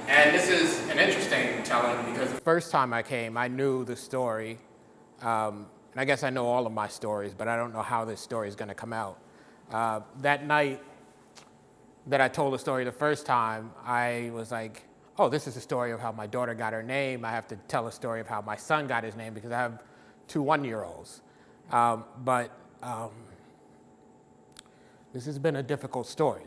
And this is an interesting telling because the first time I came, I knew the story. And I guess I know all of my stories, but I don't know how this story is going to come out. That night that I told the story the first time, I was like, oh, this is the story of how my daughter got her name. I have to tell a story of how my son got his name because I have two one-year-olds. But this has been a difficult story.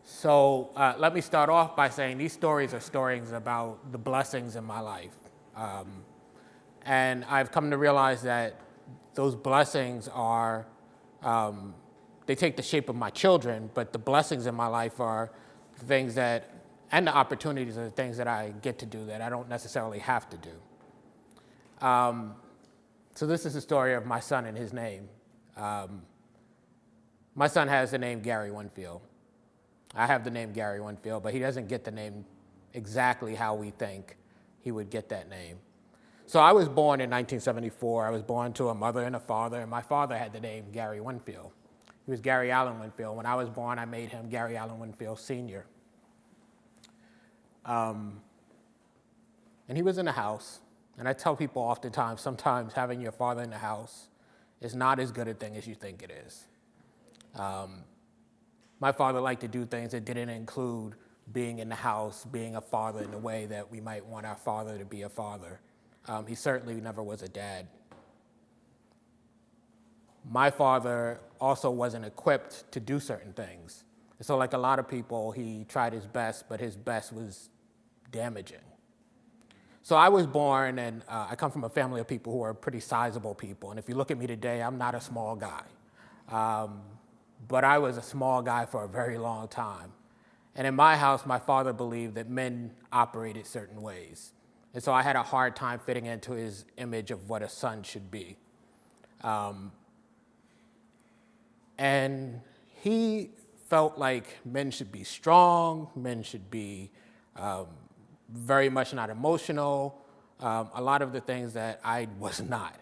So let me start off by saying these stories are stories about the blessings in my life. And I've come to realize that those blessings are, they take the shape of my children, but the blessings in my life are the things that, and the opportunities are the things that I get to do that I don't necessarily have to do. So this is the story of my son and his name. My son has the name Gary Winfield. I have the name Gary Winfield, but he doesn't get the name exactly how we think he would get that name. So I was born in 1974. I was born to a mother and a father, and my father had the name Gary Winfield. He was Gary Allen Winfield. When I was born, I made him Gary Allen Winfield Sr. And he was in the house, and I tell people oftentimes, sometimes having your father in the house is not as good a thing as you think it is. My father liked to do things that didn't include being in the house, being a father in the way that we might want our father to be a father. He certainly never was a dad. My father also wasn't equipped to do certain things. And so like a lot of people, he tried his best, but his best was damaging. So I was born, and I come from a family of people who are pretty sizable people. And if you look at me today, I'm not a small guy. But I was a small guy for a very long time. And in my house, my father believed that men operated certain ways. And so I had a hard time fitting into his image of what a son should be. And he felt like men should be strong, men should be very much not emotional, a lot of the things that I was not.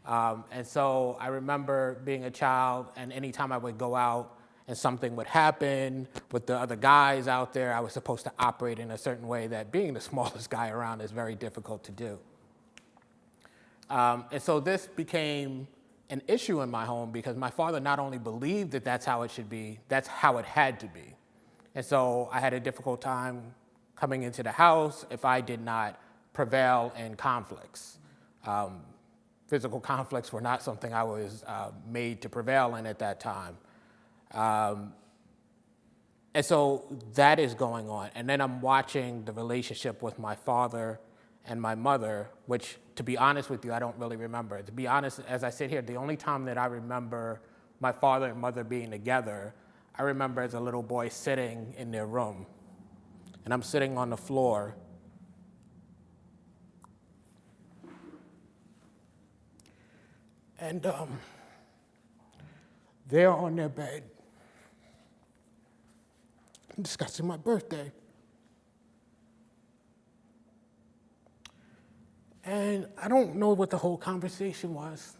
And so I remember being a child, and anytime I would go out and something would happen with the other guys out there, I was supposed to operate in a certain way that being the smallest guy around is very difficult to do. And so this became an issue in my home because my father not only believed that that's how it should be, that's how it had to be. And so I had a difficult time coming into the house if I did not prevail in conflicts. Physical conflicts were not something I was made to prevail in at that time. And so that is going on. And then I'm watching the relationship with my father and my mother, which, to be honest with you, I don't really remember. To be honest, as I sit here, the only time that I remember my father and mother being together, I remember as a little boy sitting in their room. And I'm sitting on the floor. And they're on their bed discussing my birthday. And I don't know what the whole conversation was,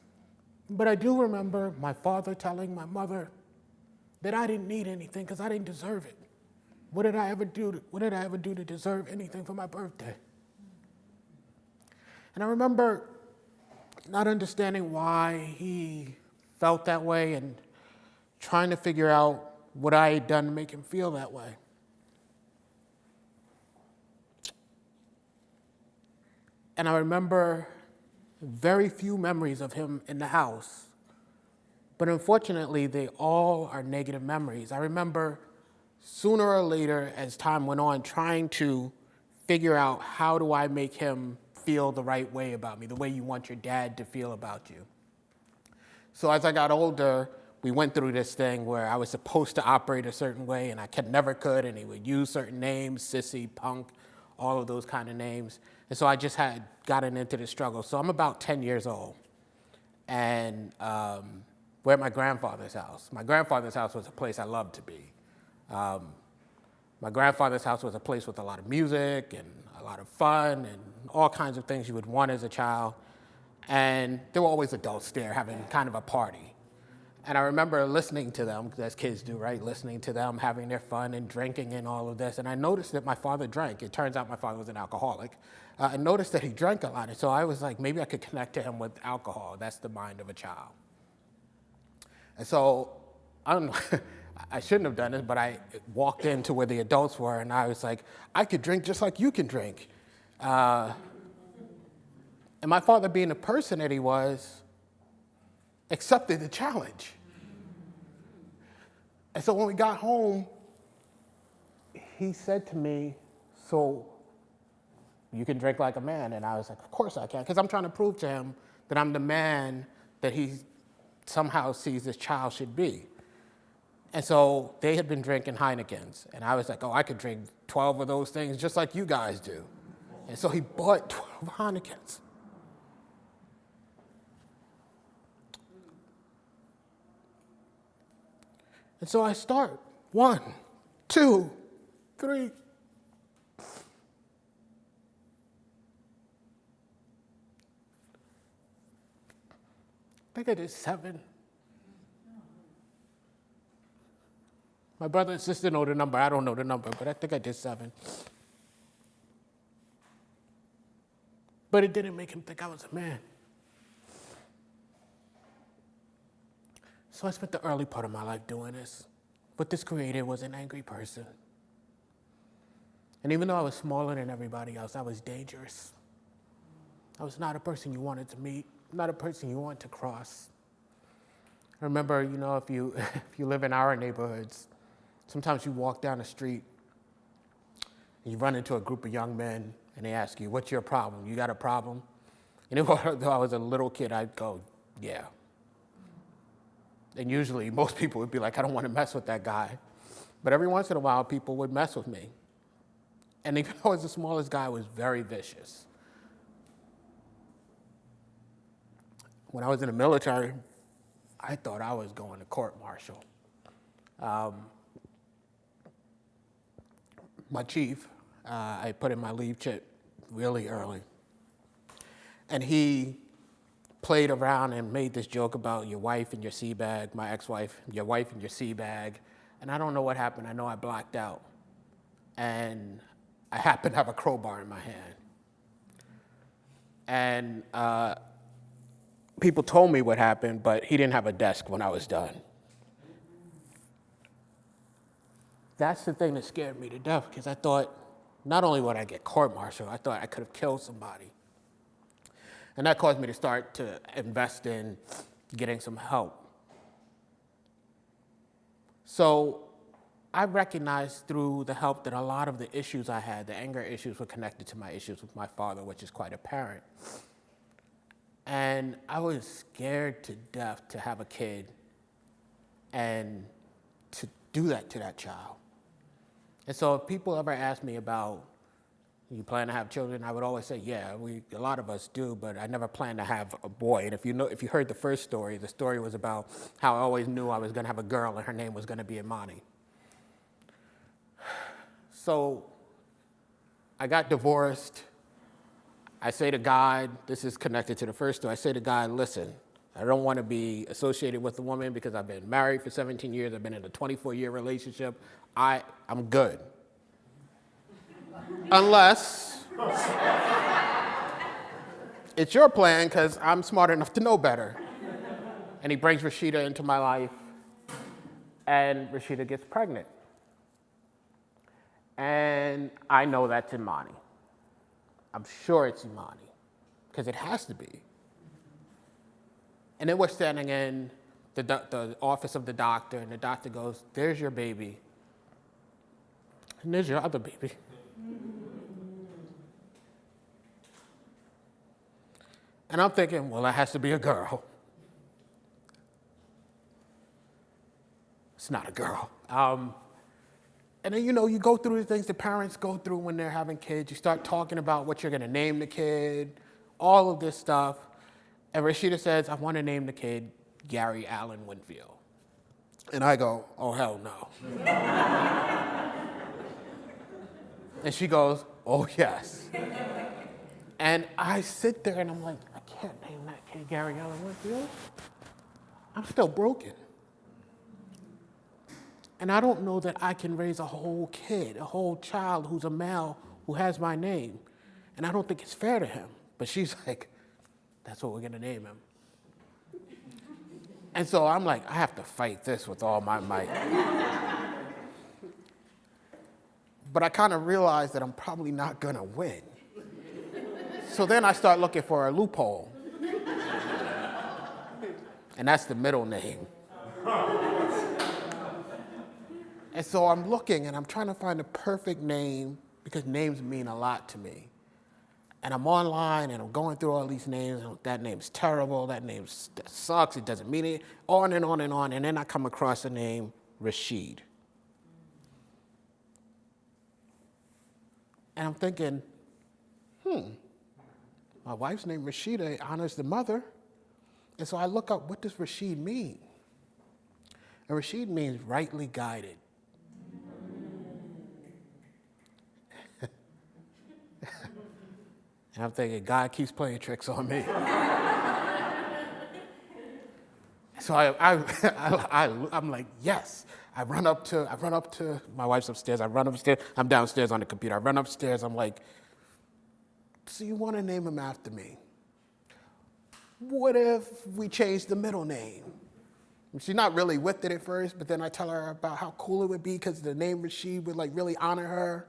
but I do remember my father telling my mother that I didn't need anything because I didn't deserve it. What did I ever do to deserve anything for my birthday? And I remember not understanding why he felt that way and trying to figure out what I had done to make him feel that way. And I remember very few memories of him in the house, but unfortunately, they all are negative memories. I remember sooner or later, as time went on, trying to figure out how do I make him feel the right way about me, the way you want your dad to feel about you. So as I got older, we went through this thing where I was supposed to operate a certain way and I never could, and he would use certain names, sissy, punk, all of those kind of names. And so I just had gotten into the struggle. So I'm about 10 years old, and we're at my grandfather's house. My grandfather's house was a place I loved to be. My grandfather's house was a place with a lot of music and a lot of fun and all kinds of things you would want as a child. And there were always adults there having kind of a party. And I remember listening to them, as kids do, right? Listening to them, having their fun and drinking and all of this. And I noticed that my father drank. It turns out my father was an alcoholic. I noticed that he drank a lot. And so I was like, maybe I could connect to him with alcohol. That's the mind of a child. And so I don't know, I shouldn't have done this, but I walked into where the adults were, and I was like, I could drink just like you can drink. And my father, being the person that he was, accepted the challenge. And so when we got home, he said to me, so you can drink like a man? And I was like, of course I can, because I'm trying to prove to him that I'm the man that he somehow sees this child should be. And so they had been drinking Heinekens, and I was like, oh, I could drink 12 of those things just like you guys do. And so he bought 12 Heinekens. And so I start, 1, 2, 3. I think I did 7. My brother and sister know the number. I don't know the number, but I think I did 7. But it didn't make him think I was a man. So I spent the early part of my life doing this. But this creator was an angry person. And even though I was smaller than everybody else, I was dangerous. I was not a person you wanted to meet, not a person you want to cross. I remember, if you live in our neighborhoods, sometimes you walk down the street and you run into a group of young men and they ask you, what's your problem? You got a problem? And even though I was a little kid, I'd go, yeah. And usually most people would be like, I don't want to mess with that guy. But every once in a while, people would mess with me. And even though I was the smallest guy, I was very vicious. When I was in the military, I thought I was going to court-martial. My chief, I put in my leave chit really early. And he played around and made this joke about your wife and your sea bag, my ex-wife, your wife and your sea bag. And I don't know what happened. I know I blacked out. And I happened to have a crowbar in my hand. And people told me what happened, but he didn't have a desk when I was done. That's the thing that scared me to death, because I thought not only would I get court-martialed, I thought I could have killed somebody. And that caused me to start to invest in getting some help. So I recognized through the help that a lot of the issues I had, the anger issues, were connected to my issues with my father, which is quite apparent. And I was scared to death to have a kid and to do that to that child. And so if people ever ask me about, you plan to have children, I would always say, yeah, a lot of us do, but I never planned to have a boy. And if you heard the first story, the story was about how I always knew I was going to have a girl and her name was going to be Imani. So I got divorced. I say to God, this is connected to the first story, I say to God, listen, I don't want to be associated with a woman because I've been married for 17 years, I've been in a 24-year relationship, I'm good. Unless it's your plan, because I'm smart enough to know better. And he brings Rashida into my life, and Rashida gets pregnant. And I know that's Imani. I'm sure it's Imani, because it has to be. And then we're standing in the office of the doctor, and the doctor goes, there's your baby. And there's your other baby. And I'm thinking, well, that has to be a girl. It's not a girl. And then, you go through the things that parents go through when they're having kids. You start talking about what you're going to name the kid, all of this stuff. And Rashida says, I want to name the kid Gary Allen Winfield. And I go, oh, hell no. And she goes, oh, yes. And I sit there and I'm like, I can't name that kid Gary Allen Winfield. I'm still broken. And I don't know that I can raise a whole kid, a whole child who's a male who has my name. And I don't think it's fair to him. But she's like, that's what we're going to name him. And so I'm like, I have to fight this with all my might. But I kind of realized that I'm probably not going to win. So then I start looking for a loophole. And that's the middle name. And so I'm looking and I'm trying to find the perfect name because names mean a lot to me. And I'm online and I'm going through all these names. And that name's terrible. That name sucks. It doesn't mean it. On and on and on. And then I come across the name Rashid. And I'm thinking, my wife's name Rashida honors the mother. And so I look up, what does Rashid mean? And Rashid means rightly guided. And I'm thinking, God keeps playing tricks on me. So I'm like, yes. I run up to, my wife's upstairs. I run upstairs. I'm downstairs on the computer. I run upstairs. I'm like, so you want to name him after me? What if we change the middle name? And she's not really with it at first, but then I tell her about how cool it would be because the name Rashid would like really honor her.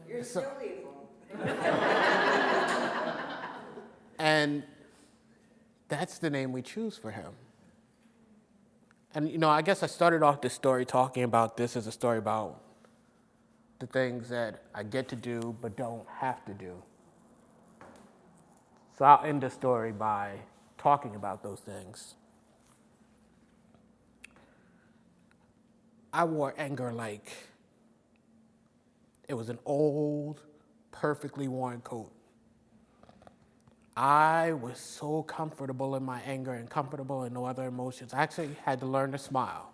You're still evil. And that's the name we choose for him. And, I guess I started off this story talking about this as a story about the things that I get to do but don't have to do. So I'll end the story by talking about those things. I wore anger like it was an old, perfectly worn coat. I was so comfortable in my anger and comfortable in no other emotions. I actually had to learn to smile.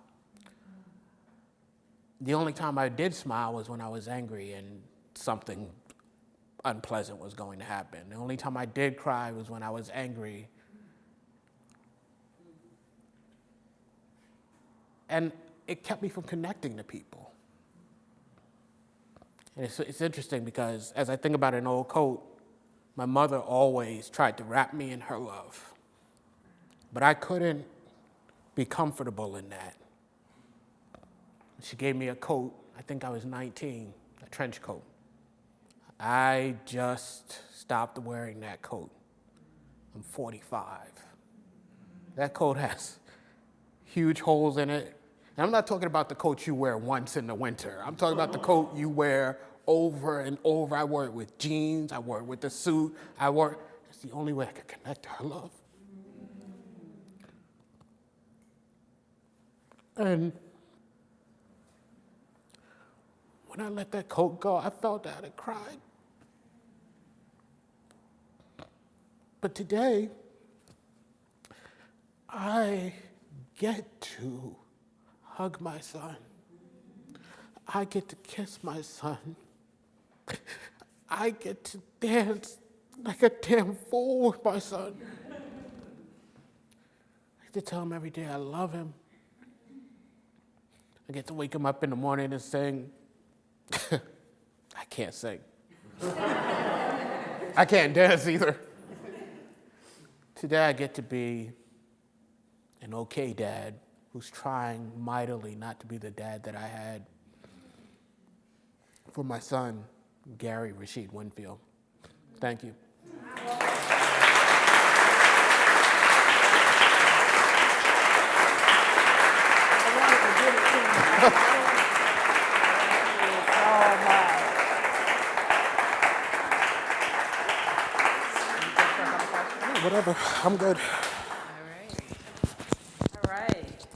The only time I did smile was when I was angry and something unpleasant was going to happen. The only time I did cry was when I was angry. And it kept me from connecting to people. And it's interesting because as I think about an old coat, my mother always tried to wrap me in her love. But I couldn't be comfortable in that. She gave me a coat, I think I was 19, a trench coat. I just stopped wearing that coat. I'm 45. That coat has huge holes in it. And I'm not talking about the coat you wear once in the winter. I'm talking about the coat you wear over and over. I wore it with jeans. I wore it with a suit. It's the only way I could connect to her love. And when I let that coat go, I felt that and cried. But today, I get to hug my son. I get to kiss my son. I get to dance like a damn fool with my son. I get to tell him every day I love him. I get to wake him up in the morning and sing. I can't sing. I can't dance either. Today I get to be an okay dad who's trying mightily not to be the dad that I had for my son, Gary Rashid Winfield. Thank you. Whatever, I'm good. All right.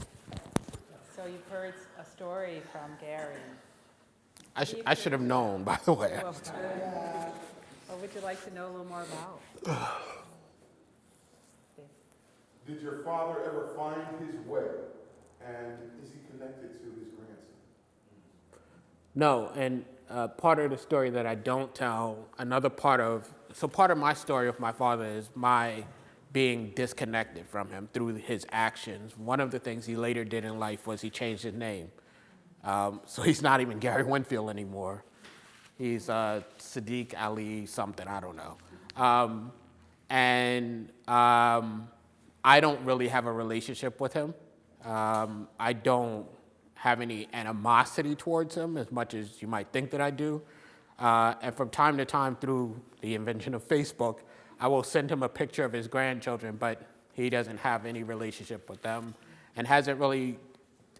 So you've heard a story from Gary. I should have known, by the way. What would you like to know a little more about? Did your father ever find his way? And is he connected to his grandson? No, and part of the story that I don't tell, another part of So part of my story of my father is my being disconnected from him through his actions. One of the things he later did in life was he changed his name. So he's not even Gary Winfield anymore. He's Sadiq Ali something, I don't know. I don't really have a relationship with him. I don't have any animosity towards him as much as you might think that I do. And from time to time, through the invention of Facebook, I will send him a picture of his grandchildren, but he doesn't have any relationship with them and hasn't really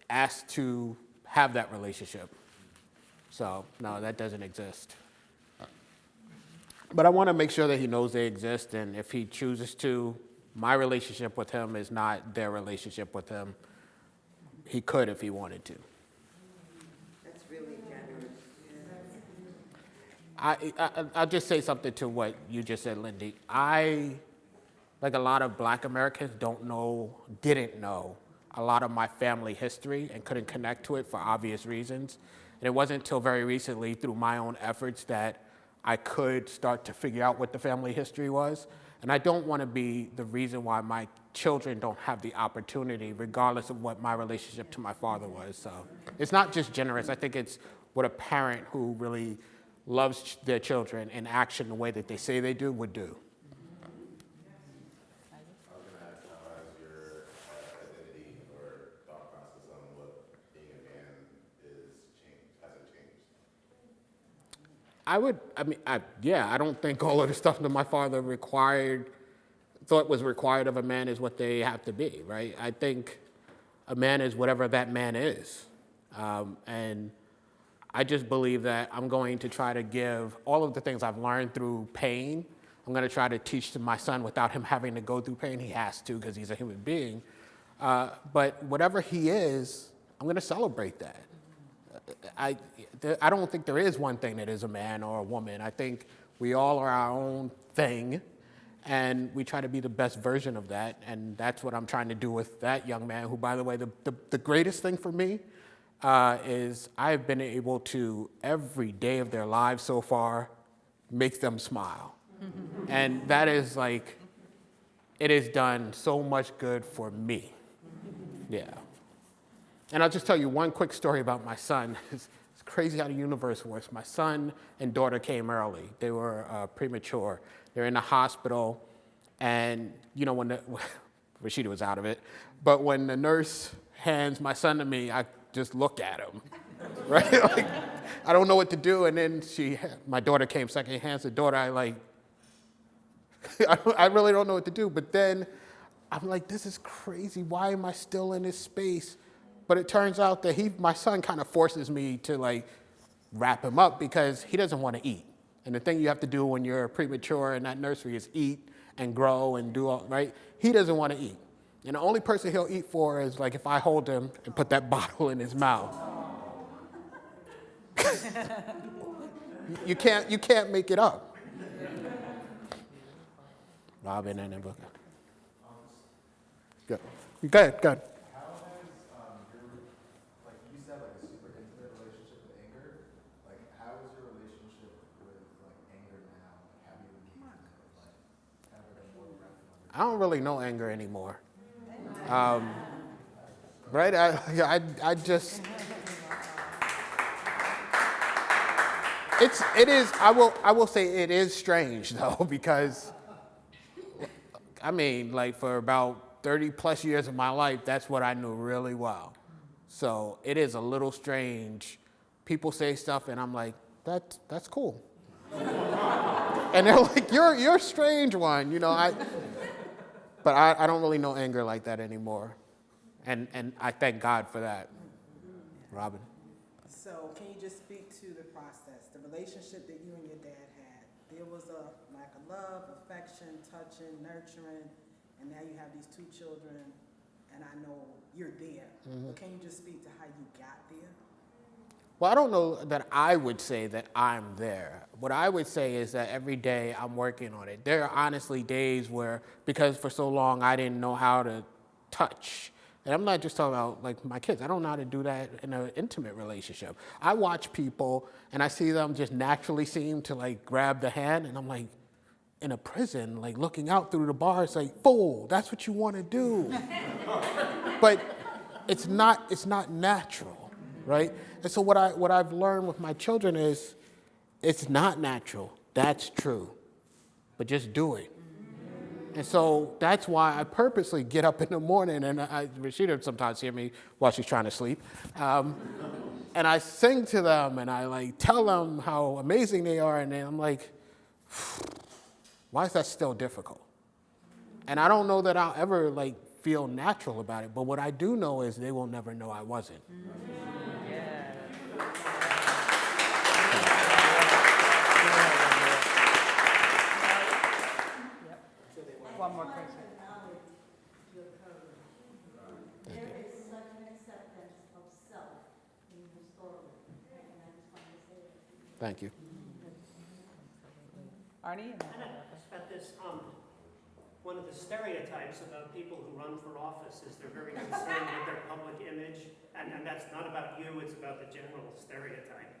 asked to have that relationship. So, no, that doesn't exist. But I want to make sure that he knows they exist, and if he chooses to, my relationship with him is not their relationship with him. He could if he wanted to. That's really generous. I'll just say something to what you just said, Lindy. I, like a lot of Black Americans, didn't know a lot of my family history and couldn't connect to it for obvious reasons. And it wasn't until very recently, through my own efforts, that I could start to figure out what the family history was. And I don't want to be the reason why my children don't have the opportunity, regardless of what my relationship to my father was. So it's not just generous. I think it's what a parent who really loves their children in action the way that they say they do would do. I was going to ask, how has your identity or thought process on what being a man is changed? Has it changed? I don't think all of the stuff that my father thought was required of a man is what they have to be, right? I think a man is whatever that man is. And I just believe that I'm going to try to give all of the things I've learned through pain, I'm going to try to teach to my son without him having to go through pain. He has to because he's a human being. But whatever he is, I'm going to celebrate that. I don't think there is one thing that is a man or a woman. I think we all are our own thing, and we try to be the best version of that, and that's what I'm trying to do with that young man, who, by the way, the greatest thing for me is I've been able to, every day of their lives so far, make them smile. And that is like, it has done so much good for me. Yeah. And I'll just tell you one quick story about my son. It's crazy how the universe works. My son and daughter came early. They were premature. They're in the hospital, and you know, when Rashida was out of it, but when the nurse hands my son to me, I just look at him, right? Like, I don't know what to do. And then my daughter came second, hands the daughter. I really don't know what to do. But then I'm like, this is crazy. Why am I still in this space? But it turns out that my son kind of forces me to like wrap him up because he doesn't want to eat. And the thing you have to do when you're premature in that nursery is eat and grow and do all, right? He doesn't want to eat. And the only person he'll eat for is like if I hold him and put that bottle in his mouth. You can't make it up. Robin and Booker. Good. Go ahead. How has like you said, like a super intimate relationship with anger? Like, how is your relationship with like anger now? Like, have you engaged in it? Like, kind of like a more rapid? I don't really know anger anymore. Right? I just. It is. I will say it is strange though, because I mean, like for about 30 plus years of my life, that's what I knew really well. So it is a little strange. People say stuff and I'm like, that's cool. And they're like, you're a strange one, you know. But I don't really know anger like that anymore. And I thank God for that. Robin. So can you just speak to the process, the relationship that you and your dad had? There was a lack of love, affection, touching, nurturing, and now you have these two children, and I know you're there. But can you just speak to how you got there? Well, I don't know that I would say that I'm there. What I would say is that every day I'm working on it. There are honestly days where, because for so long I didn't know how to touch. And I'm not just talking about like my kids. I don't know how to do that in an intimate relationship. I watch people and I see them just naturally seem to like grab the hand and I'm like, in a prison, like looking out through the bars, like, fool, that's what you want to do. But it's not natural, right? And so what I've learned with my children is, it's not natural. That's true. But just do it. And so that's why I purposely get up in the morning, and Rashida sometimes hear me while she's trying to sleep. And I sing to them, and I like tell them how amazing they are, and then I'm like, why is that still difficult? And I don't know that I'll ever like feel natural about it, but what I do know is they will never know I wasn't. One more question. There is such an acceptance of self in your story, and I just wanted to say that. Thank you. Arnie? And then- About this, one of the stereotypes about people who run for office is they're very concerned with their public image, and that's not about you, it's about the general stereotype.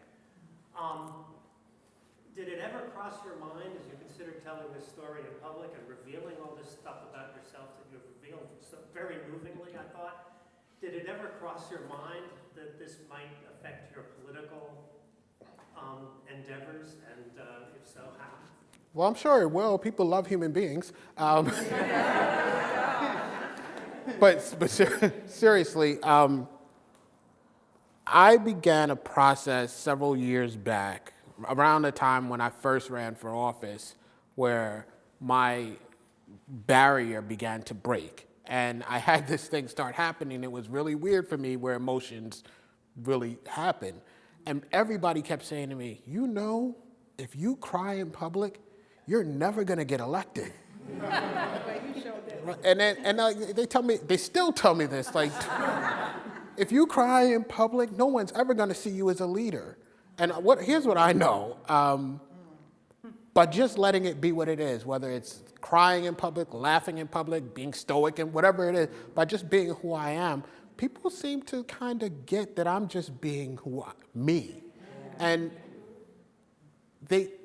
Did it ever cross your mind as you considered telling this story in public and revealing all this stuff about yourself that you've revealed so very movingly, I thought, did it ever cross your mind that this might affect your political endeavors, and if so, how? Well, I'm sure it will. People love human beings. But seriously, I began a process several years back, around the time when I first ran for office, where my barrier began to break. And I had this thing start happening. It was really weird for me, where emotions really happen. And everybody kept saying to me, you know, if you cry in public, you're never gonna get elected. And they still tell me this, like, if you cry in public, no one's ever gonna see you as a leader. And here's what I know, by just letting it be what it is, whether it's crying in public, laughing in public, being stoic, and whatever it is, by just being who I am, people seem to kind of get that I'm just being me. And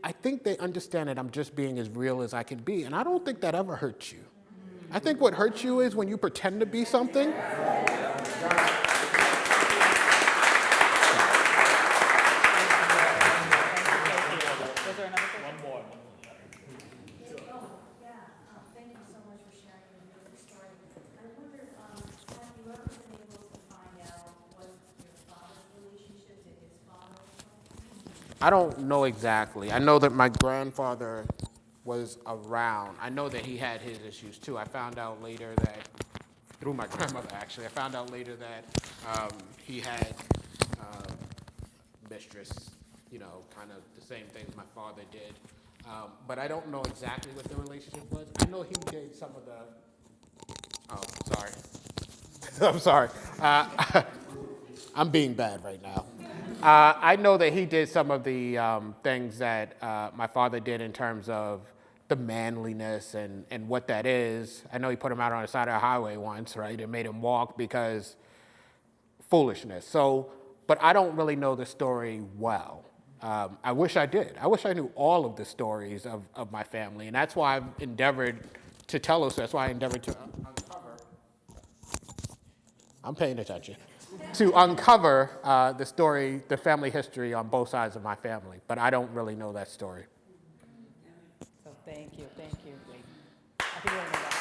I think they understand that I'm just being as real as I can be, and I don't think that ever hurts you. I think what hurts you is when you pretend to be something. Was there another question? Thank you so much for sharing your beautiful story. I wonder, have you ever been able to find out what your father's relationship to his father was like? I don't know exactly. I know that my grandfather was around. I know that he had his issues too. I found out later that, through my grandmother actually, I found out later that he had mistress, you know, kind of the same things my father did. But I don't know exactly what the relationship was. I know he did some of the, sorry. I'm sorry. I'm being bad right now. I know that he did some of the things that my father did in terms of the manliness and what that is. I know he put him out on the side of the highway once, right, and made him walk because foolishness. So, but I don't really know the story well. I wish I did. I wish I knew all of the stories of my family, and that's why I've endeavored to tell us. That's why I endeavored to uncover. I'm paying attention. To uncover the story, the family history on both sides of my family, but I don't really know that story. So thank you. I think we're gonna go back.